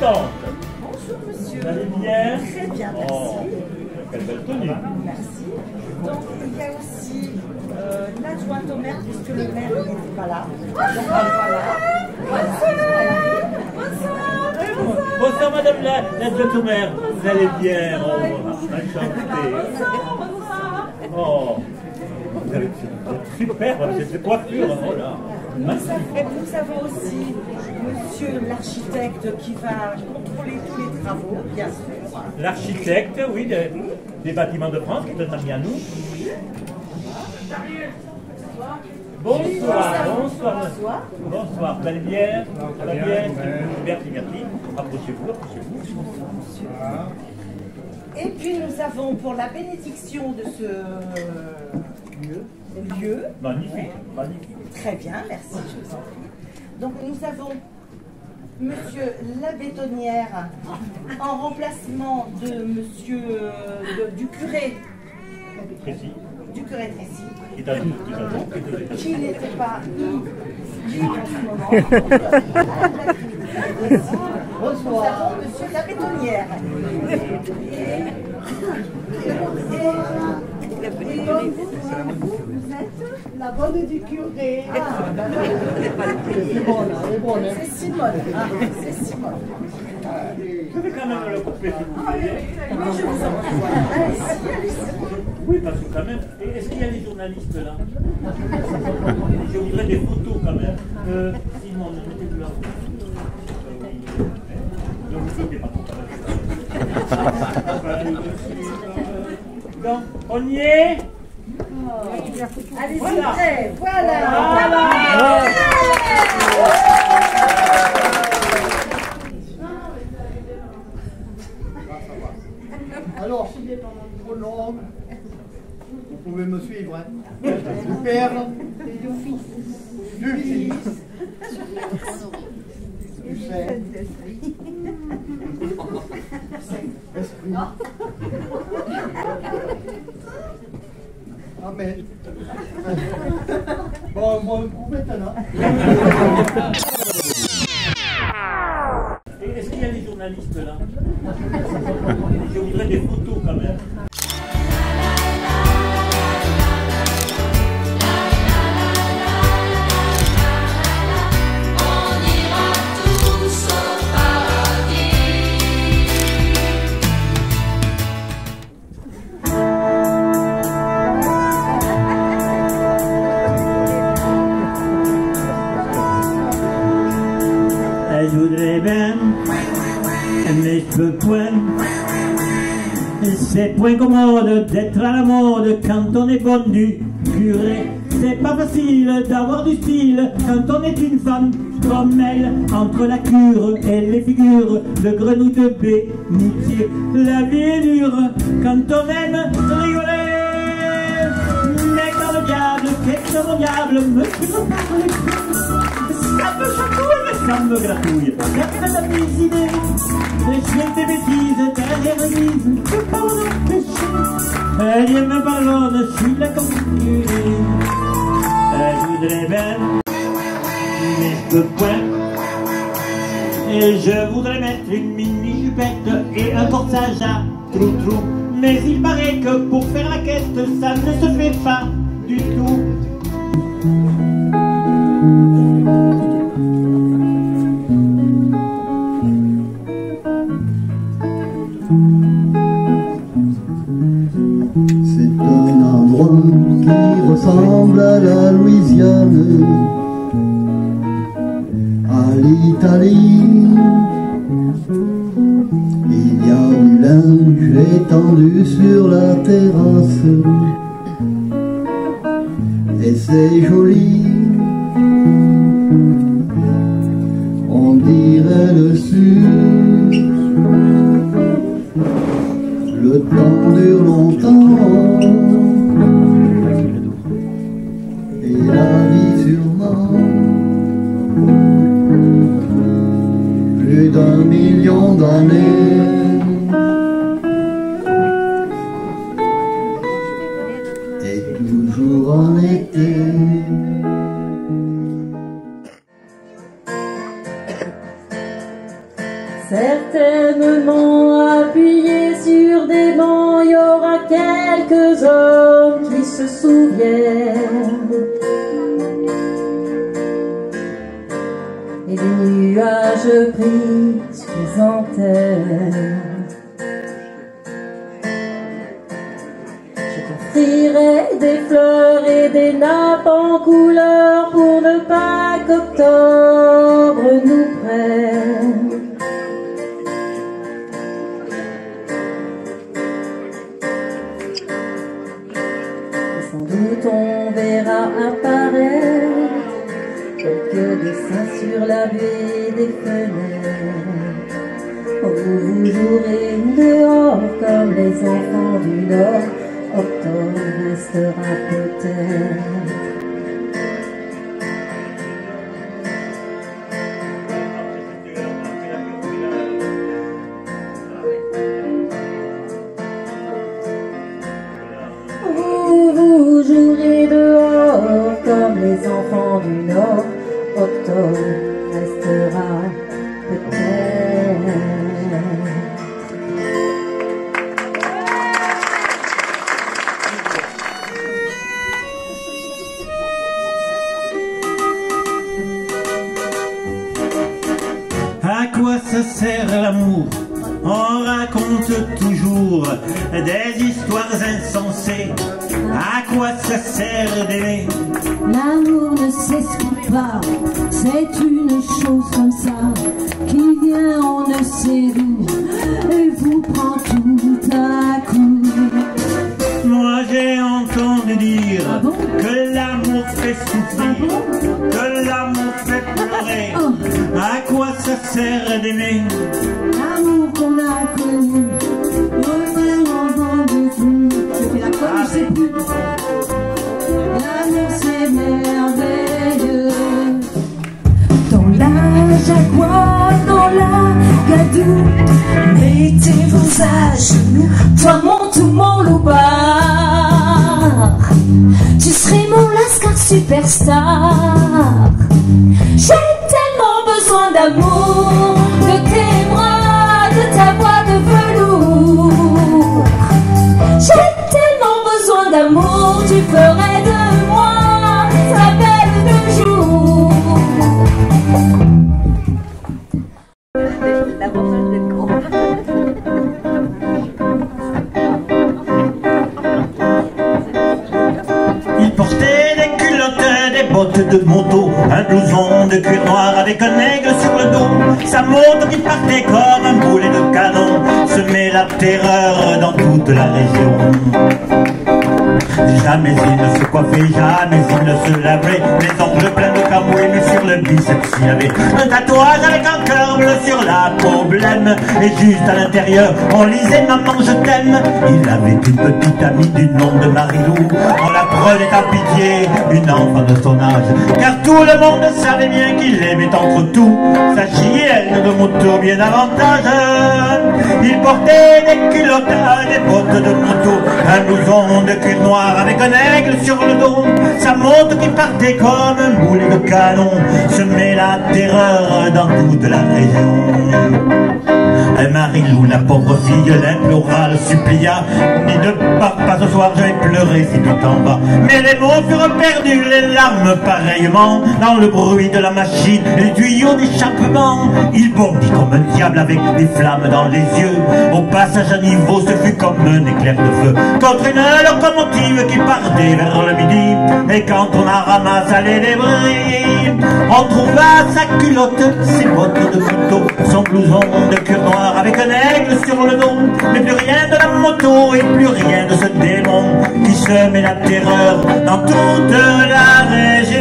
assistante. Bonjour monsieur. Vous allez bien? Très bien, merci. Oh, quelle belle tenue. Merci. Donc il y a aussi l'adjointe au maire, puisque le maire n'était pas là. Donc voilà. Bonsoir madame l'adjointe au maire. Vous allez bien? Oh, enchanté. Oh, vous avez super, cette coiffure. Oh là. Nous avons aussi monsieur l'architecte qui va contrôler tous les travaux, bien sûr. L'architecte, oui, des bâtiments de France, qui est un ami à nous. Bonsoir, bonsoir. Bonsoir, vous allez bien? Ça va bien? Merci, merci. Approchez-vous, approchez-vous. Et puis nous avons pour la bénédiction de ce lieu. Magnifique, magnifique. Très bien, merci, je vous en prie. Donc nous avons monsieur la bétonnière en remplacement de monsieur du curé. Précis. Du curé Tracy. Qui Qui n'était pas libre en ce moment. Nous avons monsieur la bétonnière. Vous êtes la bonne du curé. C'est Simone. C'est Simone. Je vais quand même le couper si vous voulez. Oui, je vous en prie. Allez-y. Oui, parce que quand même, est-ce qu'il y a des journalistes là? Je voudrais des photos quand même. Simone, mettez-vous là. Ne vous foutez pas trop. Donc, on y est? Allez-y, Voilà. prêt. Voilà. Alors, au nom, vous pouvez me suivre, hein. Du Père, du Fils, du Saint-Esprit. Amen. Bon, vous maintenant. Est-ce qu'il y a des journalistes là? Je voudrais des photos quand même. Je voudrais bien, mais je peux point. C'est point commode d'être à la mode quand on est bonne du curé. C'est pas facile d'avoir du style quand on est une femme comme elle. Entre la cure et les figures de grenouille de bénitier, la vie est dure quand on aime rigoler. Mais quand le diable, qu'est-ce que mon diable me fait parler, ça me chatouille, ça me gratouille, ça me donne des idées. Les chiens des bêtises derrière l'église, je parle de péché. Elle me pardonne, je suis la confuse. Je voudrais bien, mais je peux point. Et je voudrais mettre une mini jupette et un corsage à trou-trou. Mais il paraît que pour faire la quête, ça ne se fait pas du tout. C'est un endroit qui ressemble à la Louisiane, à l'Italie. Il y a du linge étendu sur la terrasse, et c'est joli. On dirait le sud. Le temps dure longtemps, et la vie sûrement. Plus d'1 million d'années. Et toujours en été. Certainement appuyés sur des bancs, il y aura quelques hommes qui se souviennent. Et des nuages pris sur les antennes. Je t'offrirai des fleurs et des nappes en couleur pour ne pas qu'octobre nous prenne. Sans doute on verra apparaître quelques dessins sur la baie des fenêtres. Oh, vous jouerez dehors comme les enfants du Nord. Octobre restera peut-être. Vous jouerez dehors comme les enfants du Nord. Octobre restera peut-être. À quoi ça sert l'amour? On raconte toujours des histoires insensées. À quoi ça sert d'aimer? L'amour ne s'explique pas, c'est une chose comme ça, qui vient on ne sait d'où, et vous prend tout à coup. Moi j'ai entendu dire Ah bon? que l'amour fait souffrir, Ah bon? que l'amour fait pleurer. Oh. À quoi ça sert d'aimer? L'amour qu'on a connu, vraiment vendu tout. Je fais la conne, je sais plus. L'amour c'est merveilleux. Dans la Jaguar, dans la Gadoue, mettez vos à genoux, toi monte mon loupard. Tu serais mon Lascar superstar. J'ai tellement besoin d'amour, de tes bras, de ta voix de velours. J'ai tellement besoin d'amour, tu ferais de moi ta belle de jour. Il portait des culottes, des bottes de moto, un blouson de cuir noir avec un aigle sur le dos. Sa moto qui partait comme un boulet de canon semait la terreur dans toute la région. Jamais il ne se coiffait, jamais il ne se lavait, les ongles pleins de camouille, mais sur le biceps il avait un tatouage avec un cœur bleu sur la peau blême. Et juste à l'intérieur, on lisait Maman je t'aime. Il avait une petite amie du nom de Marilou. On la prenait à pitié, une enfant de son âge, car tout le monde savait bien qu'il aimait entre tout sa chienne de moto bien davantage. Il portait des culottes, des bottes de moto, un blouson de cuir noir avec un aigle sur le dos. Sa moto qui partait comme un boulet de canon semait la terreur dans toute la région. Marilou, la pauvre fille, l'implora, le supplia. Ni de pars pas ce soir, je vais pleurer si tu t'en vas. Mais les mots furent perdus, les larmes pareillement, dans le bruit de la machine et les tuyaux d'échappement. Il bondit comme un diable avec des flammes dans les yeux. Au passage à niveau, ce fut comme un éclair de feu contre une locomotive qui partait vers le midi. Et quand on a ramassé les débris, on trouva sa culotte, ses bottes de moto, son blouson de cuir noir avec un aigle sur le dos. Mais plus rien de la moto et plus rien de ce démon qui semait la terreur dans toute la région.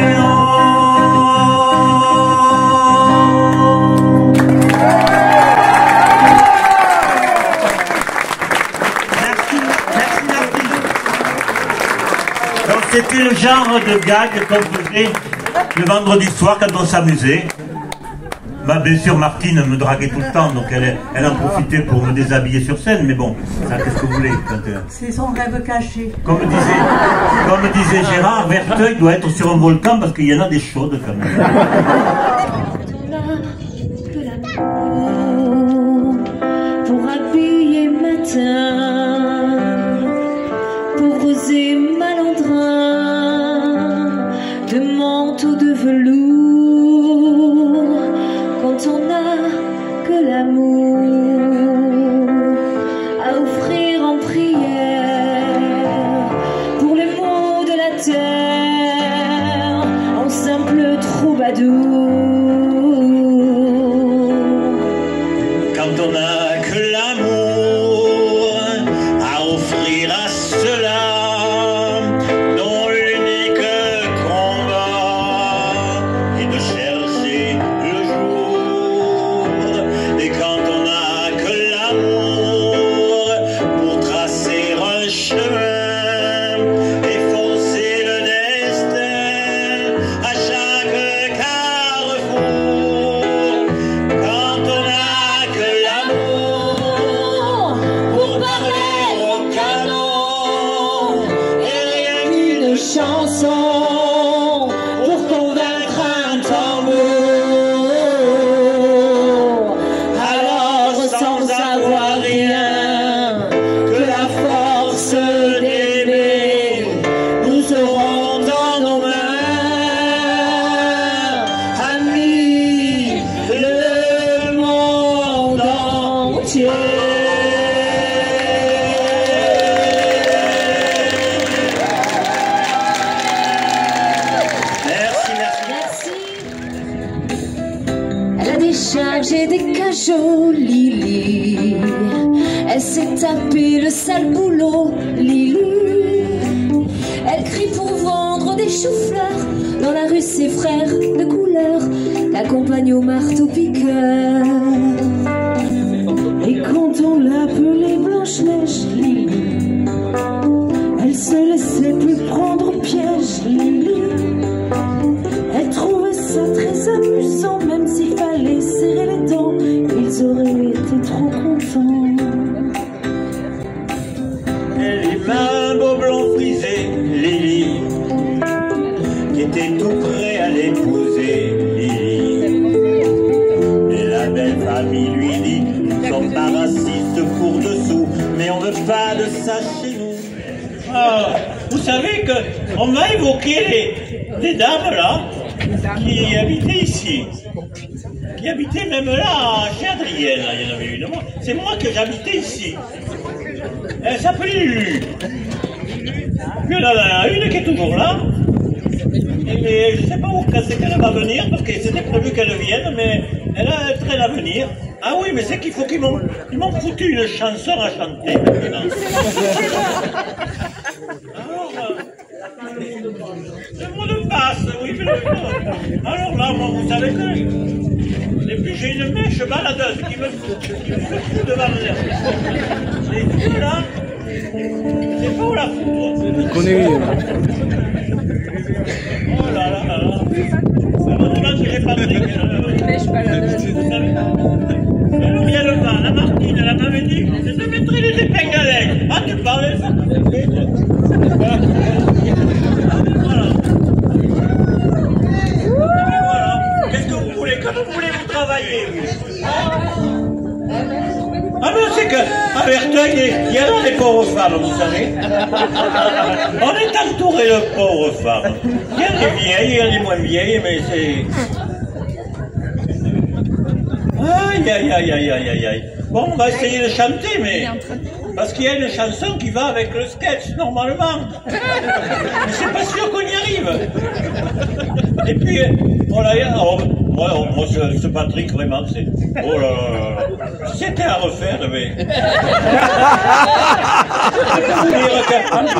C'était le genre de gag qu'on faisait le vendredi soir quand on s'amusait. Bah, bien sûr, Martine me draguait tout le temps, donc elle en profitait pour me déshabiller sur scène, mais bon, ça, qu'est-ce que vous voulez C'est son rêve caché. Comme disait Gérard, Verteuil doit être sur un volcan parce qu'il y en a des chaudes quand même. Quand on n'a que l'amour à offrir à cela, dont l'unique combat est de chercher le jour. Et quand on n'a que l'amour pour tracer un chemin et forcer le destin à chaque carrefour, quand on n'a que l'amour pour parler au canon et rien qu'une chanson pour convaincre un tambour, alors sans avoir rien que la force d'aimer, nous serons dans nos mains, amis, le monde entier. Merci, merci. Elle a des charges et des cajots, Lily. Elle s'est tapée le sale boulot, Lily. Elle crie pour vendre des choux-fleurs. Dans la rue, ses frères de couleur l'accompagnent au marteau-piqueur. Et quand on l'appelait Blanche-Neige, Lily, elle se laissait plus prendre au piège, Lily. Elle trouvait ça très amusant, même s'il fallait serrer les dents, ils auraient été trop contents. Et les mains beaux blancs frisés, Lily, qui était tout prêt à l'épouser, Lily. Mais la belle famille lui dit, nous ne sommes pas racistes pour dessous, mais on veut pas de ça chez nous. Ah, vous savez qu'on va évoquer des dames là, qui habitaient ici. Qui habitaient même là, chez Adrienne, là, il y en avait une. C'est moi que j'habitais ici. Elle s'appelait Lulu. Puis il y en a une qui est toujours là. Mais je ne sais pas où c'est qu'elle va venir, parce que c'était prévu qu'elle vienne, mais elle a train à venir. Ah oui, mais c'est qu'il faut qu'ils m'ont foutu une chanson à chanter maintenant. Alors, le mot de passe, oui, mais alors là, moi, vous savez que... Et puis j'ai une mèche baladeuse qui me fout devant l'air. Les yeux là, c'est pas où la foutre. Je connais. Oh là là là là. Heureusement que j'ai Patrick. Mèche baladeuse. Vous savez. Alors il y a le vent, la Martine, elle m'avait dit, je te mettrai des épingles à l'aigle. Ah, tu parlais ça? Voilà. Qu'est-ce que vous voulez? Comment vous voulez vous travailler? Ah non, c'est qu'à Verteuil, il y a là les pauvres femmes, vous savez. On est entouré de pauvres femmes. Il y a les vieilles, il y a les moins vieilles, mais c'est... Aïe, aïe, aïe, aïe, aïe, aïe, aïe. Bon, on va essayer de chanter, mais... Parce qu'il y a une chanson qui va avec le sketch, normalement. Mais c'est pas sûr qu'on y arrive. Et puis, oh là, moi, ce Patrick, vraiment, c'est... Oh là là là. C'était à refaire, mais...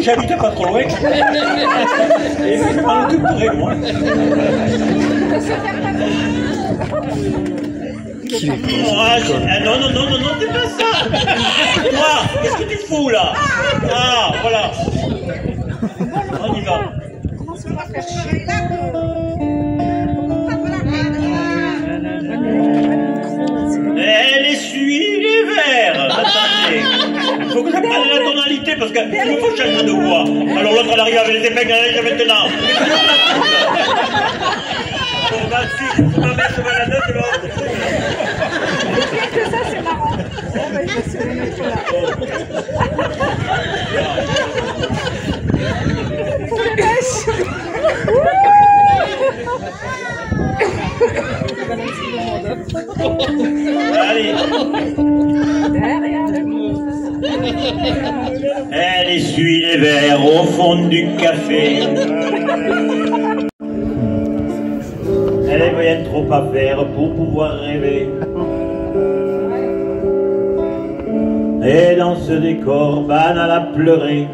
J'habitais pas trop loin. Et je m'en occuperai, moi. Non, non, non, non, non, c'est pas ça. Toi, qu'est-ce que tu fous là? Ah, voilà. On y va. Elle essuie les verres. Attendez. Il faut que je prenne la tonalité parce qu'il me faut changer de voix. Alors l'autre elle arrive avec les épingles à l'aigle maintenant. Bon, bah si, je ma mère se va la note de l'autre. Que ça, c'est marrant. On va y passer le mettre là. Pour les mèches. Allez. Elle essuie les verres au fond du café. Elle est avait bien trop à faire pour pouvoir rêver. Et dans ce décor banal à pleurer,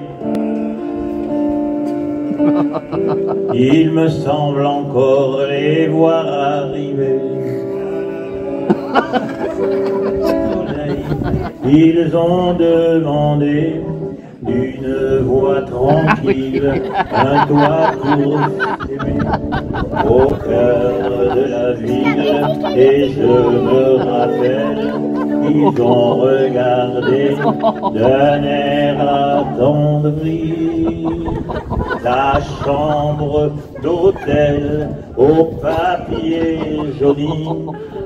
il me semble encore les voir arriver. Ils ont demandé d'une voix tranquille un toit pour s'aimer au cœur de la ville. Et je me rappelle, ils ont regardé d'un air attendri la chambre d'hôtel au papier jauni.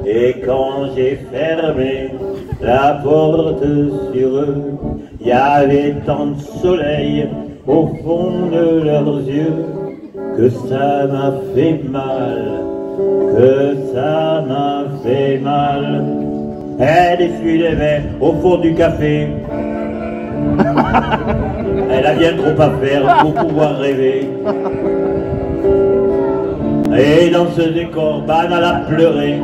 Et quand j'ai fermé la porte sur eux, il y avait tant de soleil au fond de leurs yeux que ça m'a fait mal, que ça m'a fait mal. Elle essuie les verres au fond du café. Elle a bien trop à faire pour pouvoir rêver. Et dans ce décor banal à pleurer,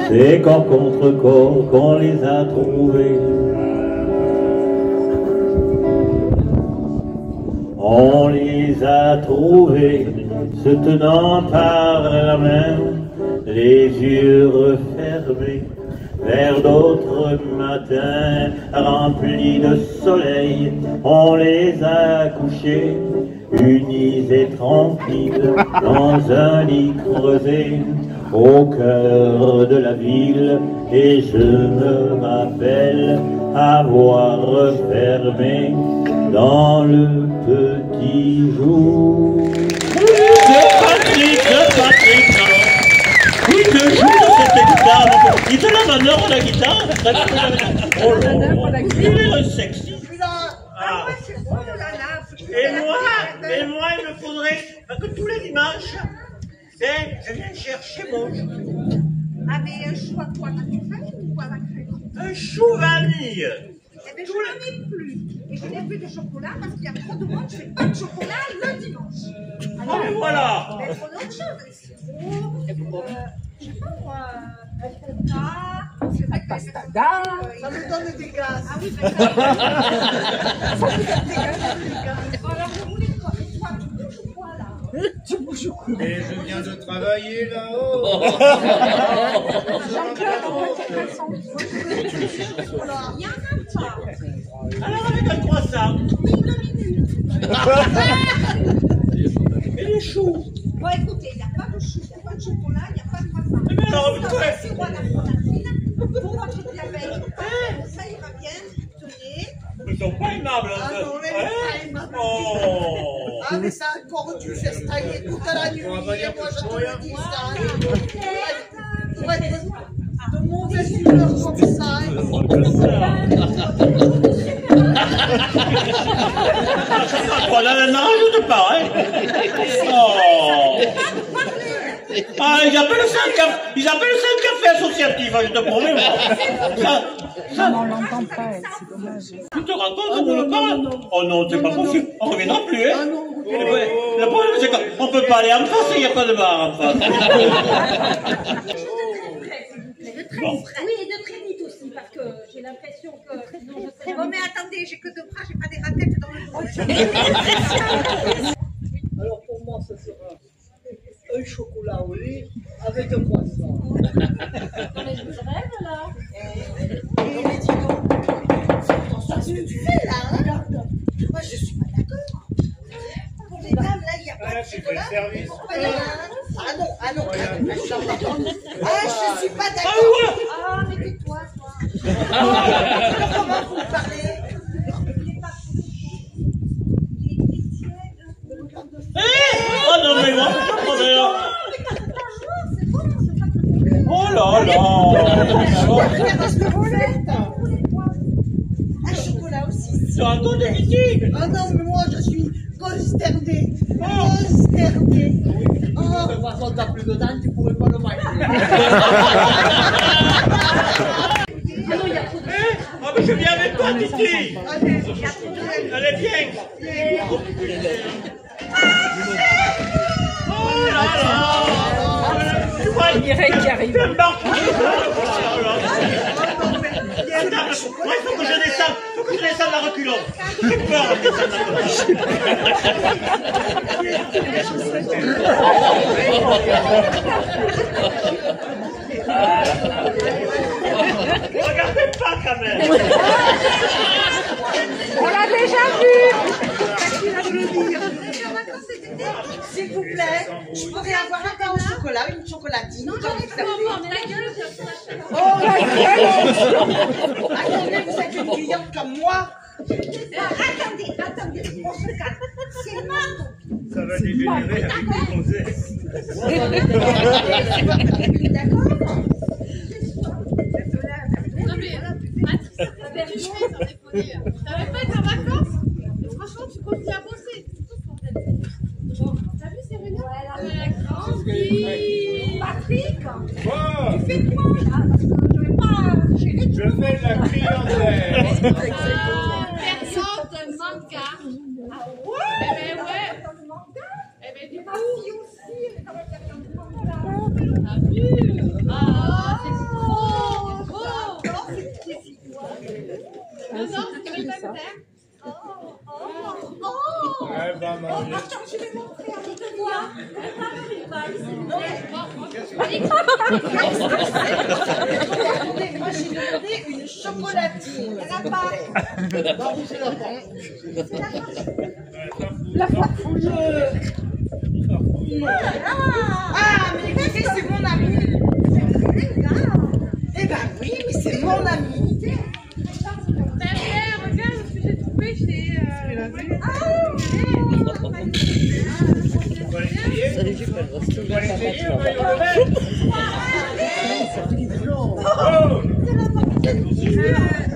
c'est corps contre corps qu'on les a trouvés. On les a trouvés se tenant par la main, les yeux refermés, vers d'autres matins remplis de soleil. On les a couchés, unis et tranquilles, dans un lit creusé au cœur de la ville. Et je me rappelle avoir fermé dans le petit jour. C'est Patrick, alors. Oui, que joue cette guitare. Il te la valeur la guitare. Oh là, il est sexy. Ah. Et moi, il me faudrait que tous les dimanches, je viens chercher mon chou. Ah, mais un chou à quoi naturel ou à la crème? Un chou vanille. Eh bien, je n'en ai plus. Et je n'ai plus de chocolat parce qu'il y a trop de monde. Je ne fais pas de chocolat le dimanche. Alors, mais voilà. Mais il faut autre chose. Un sirop, je sais pas moi, un coca. C'est vrai que Pastada. ça me donne des gaz. Ah oui, Ça me donne des gaz. Alors, vous voulez quoi? Toi, tu bouges ou quoi là? Tu bouges ou quoi? Et je viens de travailler là-haut. Jean-Claude, on peut faire son. Il y en a pas. Alors avec un croissant. Et les choux. Bon, écoutez, il n'y a pas de chou, il n'y a pas de chocolat, il n'y a pas de croissant. Mais alors, vous avez un sirop à la fronatine pour votre diabète. Ça ira bien, tenez. Ils sont pas aimables. Ah non, mais pas aimables. Oh. Ah, mais ça a encore dû s'estailler toute la nuit. Moi, je te le dis, ça. Pour être de mauvaise humeur comme ça. Voilà, n'en rajoute pas, hein. Oh. Ah, ils appellent ça un café associatif, je te promets, moi. Non, on l'entend pas, c'est dommage. Tu te rends compte qu'on le parle? Oh non, c'est pas possible. On ne reviendra plus, hein. Le problème, c'est qu'on ne peut pas aller en face, il n'y a pas de bar en face. Oui, et de très vite aussi, parce que j'ai l'impression que. Bon, mais attendez, j'ai que 2 bras, j'ai pas des raquettes dans le dos. Alors pour moi, ça sera un chocolat au lait avec un croissant. Mais je rêve là. Mais dis donc, ce que tu fais là, hein? Moi, je suis pas d'accord. Pour les dames, là, il n'y a pas de chocolat. Ah non, je suis pas d'accord. Ah, mais tais-toi, toi. Comment vous parlez? Oh non, mais moi, oh là là. Qu'est-ce que vous faites? Un chocolat aussi. C'est un coup de mythique. Ah non, mais moi, je suis consternée. Consternée. De toute façon, t'as plus de temps, tu pourrais pas le manger. Ah, mais je viens avec toi, Titi. Allez, viens. Oh Mireille qui arrive. Moi, il faut que je descende. Faut que je descende la reculons. J'ai peur de descendre la regardez pas quand même. On l'a déjà vu. S'il vous plaît, je pourrais avoir un pain au chocolat, une chocolatine. Non, j'en ai plus en ta gueule. Oh la gueule! Attendez, vous êtes une cliente comme moi. Attendez, on se calme. C'est ma copine. Ça va dégénérer avec des gonzesses. D'accord? Non mais, Patrice, t'avais pas été en vacances? Franchement, tu continues à bosser. T'as vu ces réunions? Elle a grandi. Patrick, Bon, tu fais quoi là? Parce que je vais pas gérer tout. je fais de la clientèle. Période de manga. Ah ouais? Eh ben ouais. Eh ben du coup. aussi, elle est dans la période de manga. T'as vu? Ah, c'est trop. Non, c'est si toi. Non, c'est même pas clair. Elle va manger. Attends, je vais montrer avec toi. Attendez, moi j'ai demandé une chocolatine. Elle a pas. Non, c'est la fin. La farfouille. Ah, mais écoutez, c'est mon ami. Eh ben oui, mais c'est mon ami. Ben ouais, regarde ce que j'ai trouvé chez.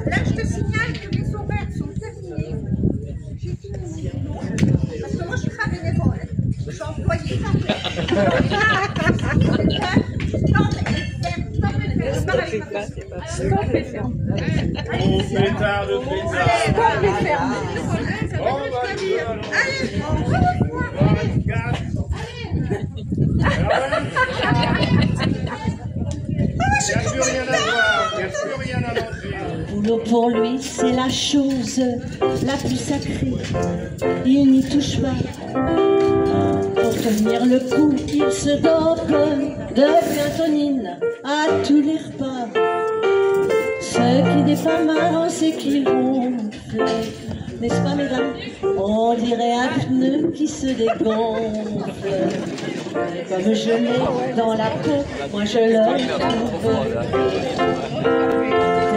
Là, je te signale que mes horaires sont terminés. J'ai fini. Parce que moi, je suis pas bénévole. Je suis employée. Bon pétard de pétard. Bon, bah, il n'y a plus rien à voir, il n'y a plus rien à manger. Boulot pour lui, c'est la chose la plus sacrée. Il n'y touche pas. Pour tenir le coup, il se dope de biatonine à tous les repas. Ce qui n'est pas marrant, c'est qu'il ronfle. N'est-ce pas, mesdames? On dirait un pneu qui se dégonfle. Et comme je l'ai dans la peau, moi je le trouve.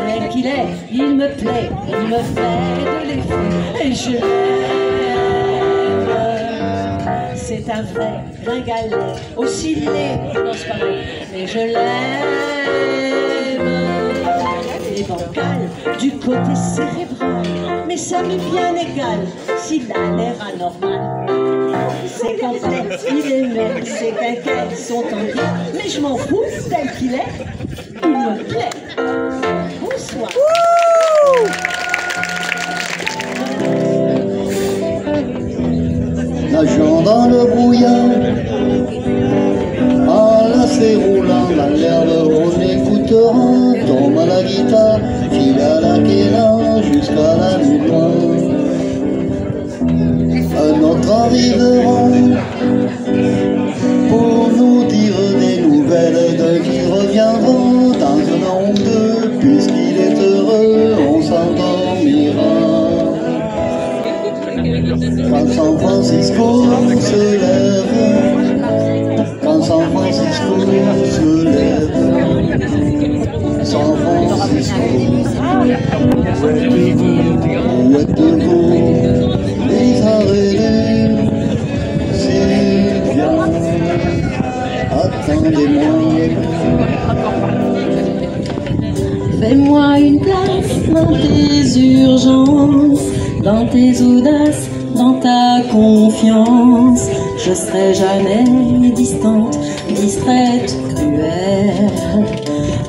Tel qu'il est, il me plaît, il me fait de l'effet. Et je l'aime. C'est un vrai gringalet, aussi laid, non c'est pas vrai, mais je l'aime. Il est bancal du côté cérébral, mais ça m'est bien égal s'il a l'air anormal. C'est complet, il est même, ses quinquets sont en vie, mais je m'en fous, tel qu'il est, il me plaît. Bonsoir. Nageant dans le brouillard, enlacé roulant dans l'herbe, on écoutera, tombe à la guitare, file à la quéra jusqu'à la nuit noire. Un autre arrivera pour nous dire des nouvelles d'un qui reviendra dans un an ou deux, puisqu'il est heureux, on s'endormira. Quand San Francisco se lève, quand San Francisco se lève, San Francisco, où êtes-vous, les arrêts, c'est bien, attendez-moi. Fais-moi une place dans tes urgences, dans tes audaces, dans ta confiance. Je serai jamais distante, distraite, cruelle.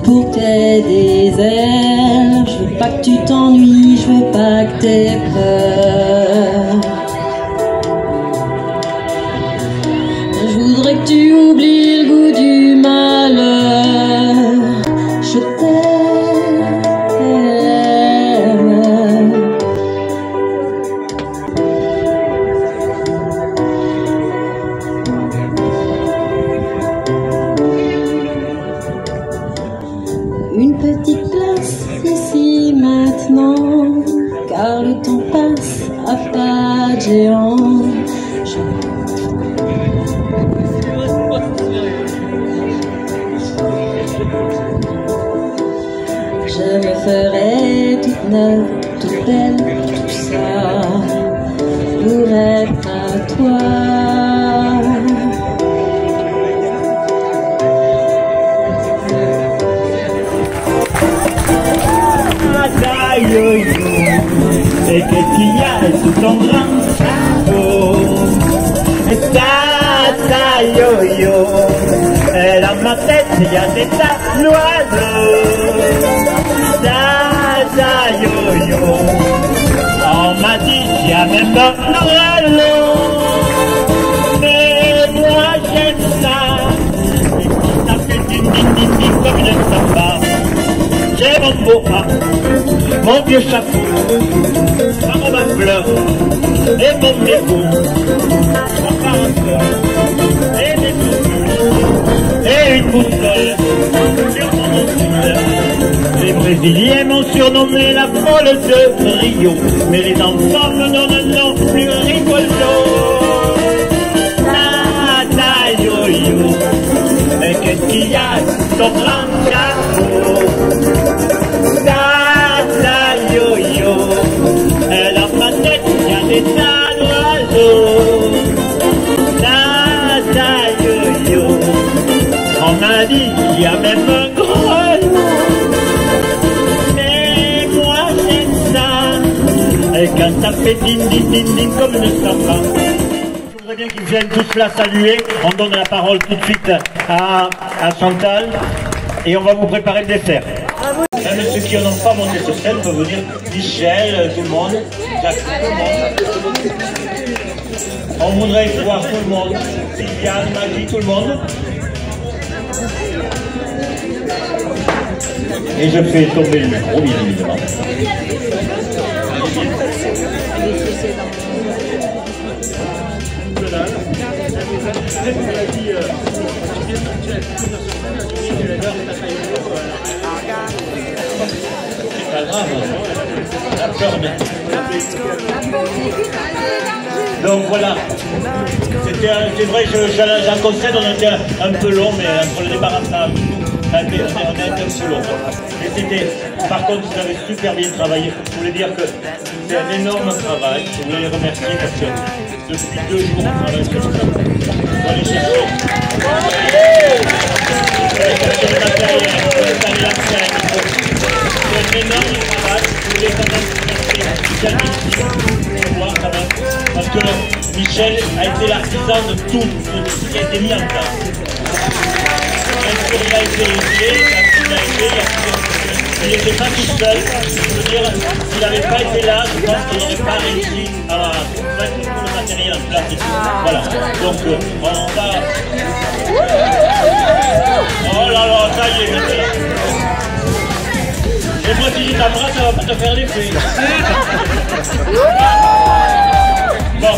Pour que t'aies des ailes, je veux pas que tu t'ennuies, je veux pas que t'aies peur. Je voudrais que tu oublies le goût du malheur. referais toute neuve, toute belle, tout ça pour être à toi. Et qu'est-ce qu'il y a sous ton grand chapeau? Ça, yo-yo. Et dans ma tête, il y a des tas d'oiseaux. Ça, yo-yo. On m'a dit qu'il y a même un oiseau. Mais moi j'aime ça. Et ça fait ding comme une samba. J'ai mon beau pas, mon vieux chapeau, ma robe à fleurs et mon mégot, mon parasol et des boucles et une boussole sur mon oncle. Les Brésiliens m'ont surnommé la folle de Rio, mais les enfants me donnent un nom plus rigolo. Ta yo-yo, mais qu'est-ce qu'il y a ton grand chapeau? Ta yo-yo, dans ma tête il y a des tas d'oiseaux. Ta yo-yo, on m'a dit qu'il y a même un gros. Mais moi j'aime ça. Et quand ça fait ding comme une samba. Je voudrais bien qu'ils viennent tous là saluer. On donne la parole tout de suite à Chantal. Et on va vous préparer le dessert. Même ceux qui n'ont pas monté sur scène peuvent venir. Michel, tout le monde, Jacques, tout le monde. On voudrait voir tout le monde. Sylviane, Maggie, tout le monde. Et je fais tomber le micro, bien évidemment. C'est pas grave, la peur maintenant. Donc voilà, c'est vrai, j'en concède, on était un peu long, mais pour le débarrassage, on a été un peu long. Mais c'était, par contre, vous avez super bien travaillé. Je voulais dire que c'est un énorme travail. Je voulais les remercier parce que depuis 2 jours, on travaille sur ça. On va aller chercher. Le matériel, installer la scène. C'est un énorme travail. Je voulais quand même remercier voir quand même. Parce que Michel a été l'artisan de tout ce qui a été mis en place. Il a été aidé, il n'était pas tout seul. Je veux dire, s'il n'avait pas été là, je pense qu'il n'aurait pas réussi à mettre tout le matériel en place. Voilà. Donc, on va. Oh là là, ça y est, maintenant. Et moi, si je t'embrasse, ça va pas te faire l'effet. Bon,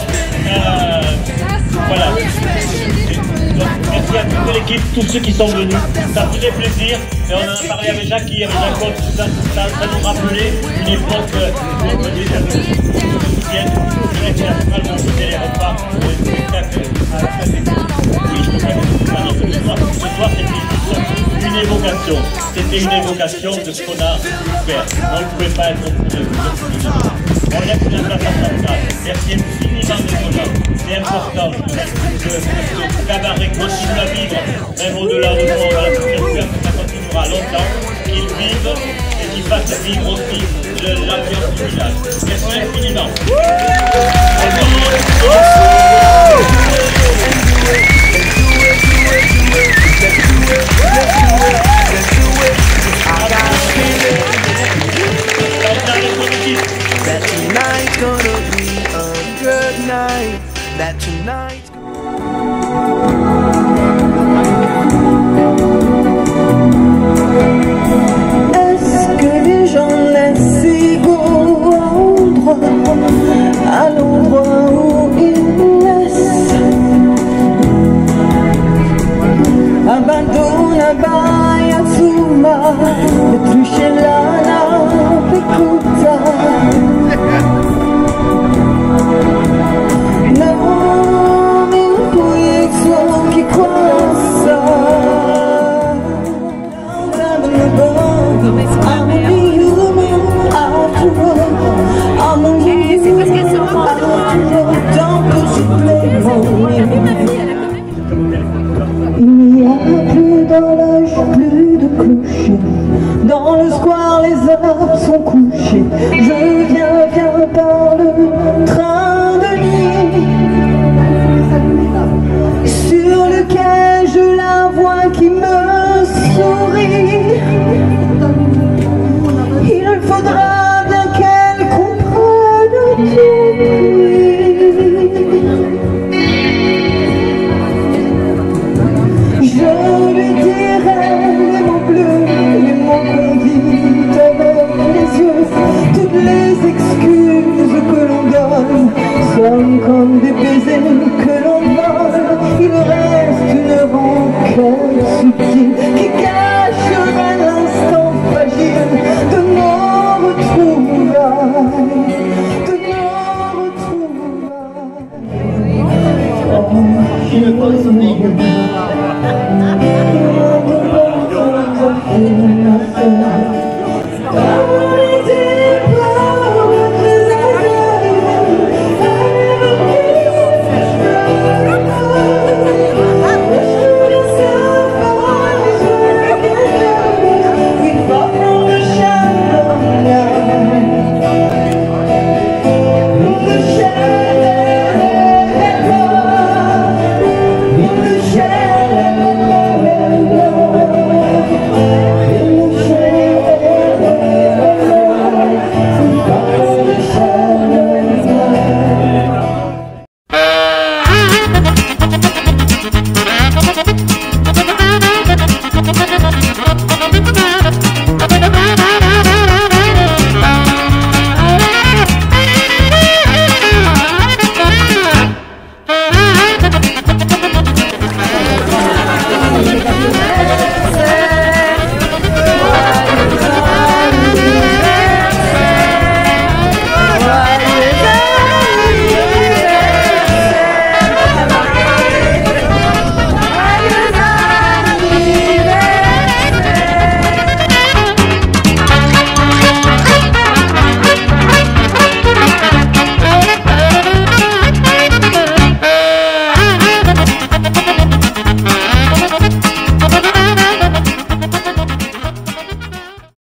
voilà. Donc, merci à toute l'équipe, tous ceux qui sont venus. Ça faisait plaisir. Et on en a parlé avec Jacques hier, Jacques, ça nous rappelait une époque où on faisait des soutiens. Je l'ai fait à cheval, on faisait les repas, les spectacles à la fin des cours. Oui, je peux pas dire ce soir, c'était une évocation. C'était une évocation de ce qu'on a pu faire. On ne pouvait pas être au courant. On laisse la place à Chantal. Merci infiniment d'être là. C'est important que ce cabaret continue à vivre, même au-delà de nous. J'espère que ça continuera longtemps, qu'il vive et qu'il fasse vivre aussi l'ambiance du village. Merci infiniment. That tonight's gonna be a good night. That tonight's Est-ce que les gens laissent égaux à l'endroit où ils laissent Abbandona baia zuma, Truscellana pecuta. Non mi puoi che quasa. I'm Dans le square, les arbres sont couchés. Je viens par le train de nuit, sur lequel je la vois qui me sourit. Il faudra bien qu'elle comprenne tout Je lui dirai les mots bleus, les mots qu'on dit avec les yeux, toutes les excuses que l'on donne sont comme des baisers que l'on vole. Il reste une rancœur subtile qui